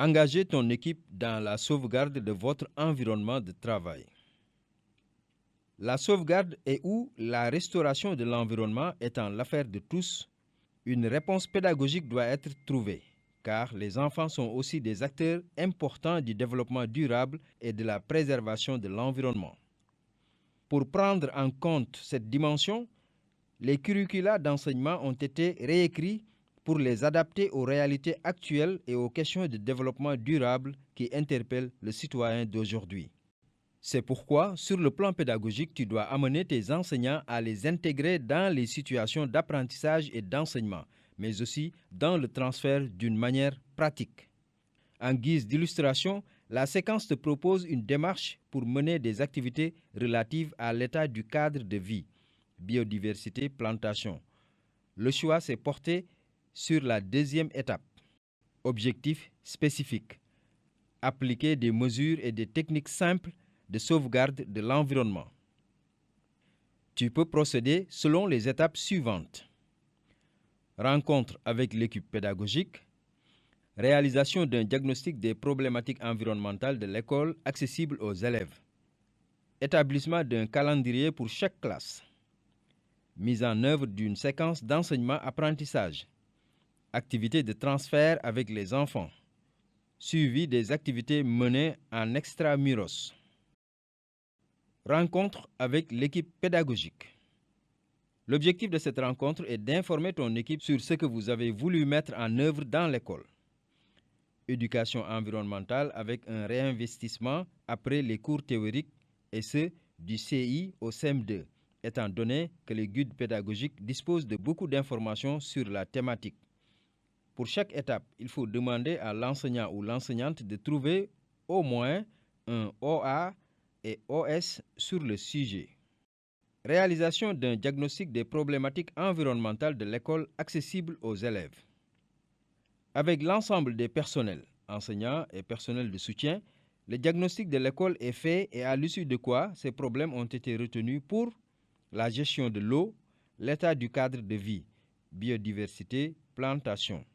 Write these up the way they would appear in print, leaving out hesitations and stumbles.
Engagez ton équipe dans la sauvegarde de votre environnement de travail. La sauvegarde et ou la restauration de l'environnement étant l'affaire de tous, une réponse pédagogique doit être trouvée, car les enfants sont aussi des acteurs importants du développement durable et de la préservation de l'environnement. Pour prendre en compte cette dimension, les curricula d'enseignement ont été réécrits pour les adapter aux réalités actuelles et aux questions de développement durable qui interpellent le citoyen d'aujourd'hui. C'est pourquoi, sur le plan pédagogique, tu dois amener tes enseignants à les intégrer dans les situations d'apprentissage et d'enseignement, mais aussi dans le transfert d'une manière pratique. En guise d'illustration, la séquence te propose une démarche pour mener des activités relatives à l'état du cadre de vie, biodiversité, plantation. Le choix s'est porté sur la deuxième étape. Objectif spécifique. Appliquer des mesures et des techniques simples de sauvegarde de l'environnement. Tu peux procéder selon les étapes suivantes. Rencontre avec l'équipe pédagogique. Réalisation d'un diagnostic des problématiques environnementales de l'école accessible aux élèves. Établissement d'un calendrier pour chaque classe. Mise en œuvre d'une séquence d'enseignement-apprentissage. Activités de transfert avec les enfants. Suivi des activités menées en extramuros. Rencontre avec l'équipe pédagogique. L'objectif de cette rencontre est d'informer ton équipe sur ce que vous avez voulu mettre en œuvre dans l'école. Éducation environnementale avec un réinvestissement après les cours théoriques et ceux du CI au CM2, étant donné que les guides pédagogiques disposent de beaucoup d'informations sur la thématique. Pour chaque étape, il faut demander à l'enseignant ou l'enseignante de trouver au moins un OA et OS sur le sujet. Réalisation d'un diagnostic des problématiques environnementales de l'école accessible aux élèves. Avec l'ensemble des personnels, enseignants et personnels de soutien, le diagnostic de l'école est fait et à l'issue de quoi ces problèmes ont été retenus pour la gestion de l'eau, l'état du cadre de vie, biodiversité, plantation.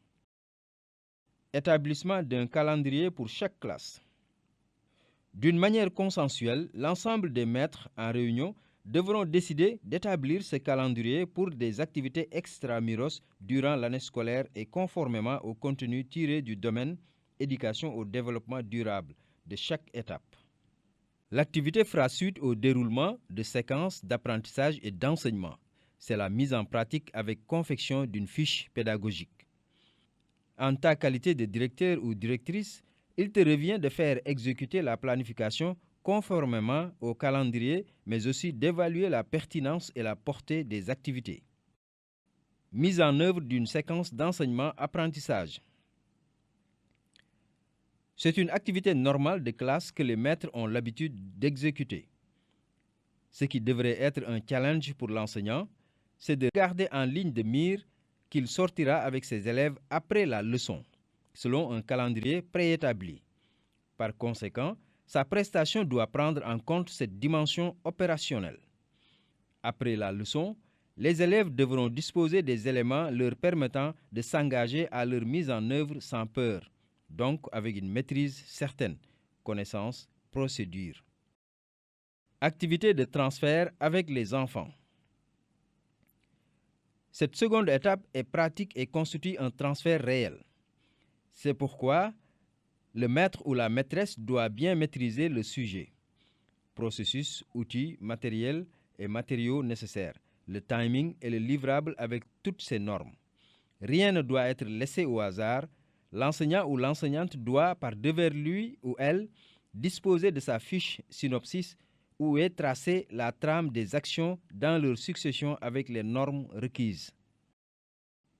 Établissement d'un calendrier pour chaque classe. D'une manière consensuelle, l'ensemble des maîtres en réunion devront décider d'établir ce calendrier pour des activités extramuros durant l'année scolaire et conformément au contenu tiré du domaine éducation au développement durable de chaque étape. L'activité fera suite au déroulement de séquences d'apprentissage et d'enseignement. C'est la mise en pratique avec confection d'une fiche pédagogique. En ta qualité de directeur ou directrice, il te revient de faire exécuter la planification conformément au calendrier, mais aussi d'évaluer la pertinence et la portée des activités. Mise en œuvre d'une séquence d'enseignement-apprentissage. C'est une activité normale de classe que les maîtres ont l'habitude d'exécuter. Ce qui devrait être un challenge pour l'enseignant, c'est de garder en ligne de mire qu'il sortira avec ses élèves après la leçon, selon un calendrier préétabli. Par conséquent, sa prestation doit prendre en compte cette dimension opérationnelle. Après la leçon, les élèves devront disposer des éléments leur permettant de s'engager à leur mise en œuvre sans peur, donc avec une maîtrise certaine, connaissance, procédure. Activité de transfert avec les enfants. Cette seconde étape est pratique et constitue un transfert réel. C'est pourquoi le maître ou la maîtresse doit bien maîtriser le sujet. Processus, outils, matériels et matériaux nécessaires, le timing et le livrable avec toutes ces normes. Rien ne doit être laissé au hasard. L'enseignant ou l'enseignante doit, par devers lui ou elle, disposer de sa fiche synopsis où est tracée la trame des actions dans leur succession avec les normes requises.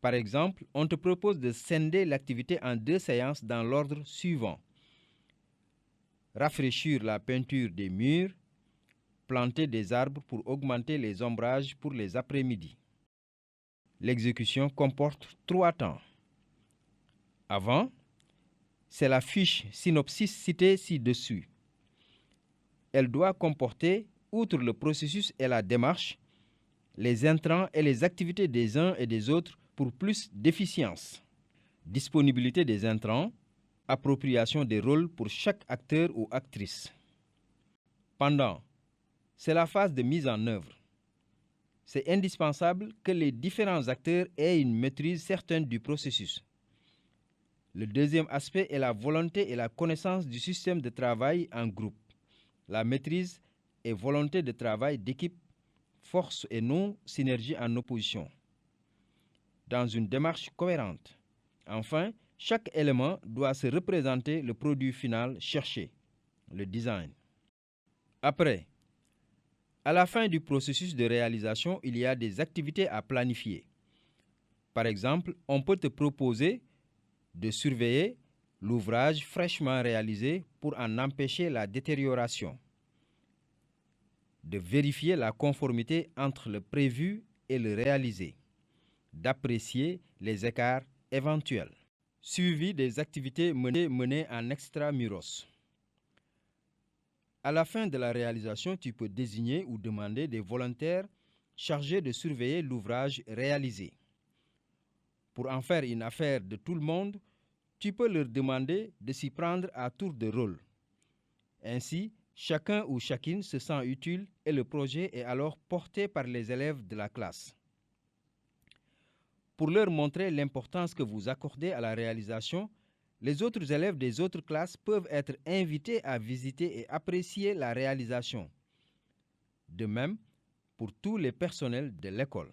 Par exemple, on te propose de scinder l'activité en 2 séances dans l'ordre suivant. Rafraîchir la peinture des murs, planter des arbres pour augmenter les ombrages pour les après-midi. L'exécution comporte 3 temps. Avant, c'est la fiche synopsis citée ci-dessus. Elle doit comporter, outre le processus et la démarche, les intrants et les activités des uns et des autres pour plus d'efficience. Disponibilité des intrants, appropriation des rôles pour chaque acteur ou actrice. Pendant, c'est la phase de mise en œuvre. C'est indispensable que les différents acteurs aient une maîtrise certaine du processus. Le deuxième aspect est la volonté et la connaissance du système de travail en groupe. La maîtrise et volonté de travail d'équipe, force et non synergie en opposition, dans une démarche cohérente. Enfin, chaque élément doit se représenter le produit final cherché, le design. Après, à la fin du processus de réalisation, il y a des activités à planifier. Par exemple, on peut te proposer de surveiller l'ouvrage fraîchement réalisé pour en empêcher la détérioration, de vérifier la conformité entre le prévu et le réalisé, d'apprécier les écarts éventuels. Suivi des activités menées en extramuros. À la fin de la réalisation, tu peux désigner ou demander des volontaires chargés de surveiller l'ouvrage réalisé. Pour en faire une affaire de tout le monde, tu peux leur demander de s'y prendre à tour de rôle. Ainsi, chacun ou chacune se sent utile et le projet est alors porté par les élèves de la classe. Pour leur montrer l'importance que vous accordez à la réalisation, les autres élèves des autres classes peuvent être invités à visiter et apprécier la réalisation. De même, pour tous les personnels de l'école.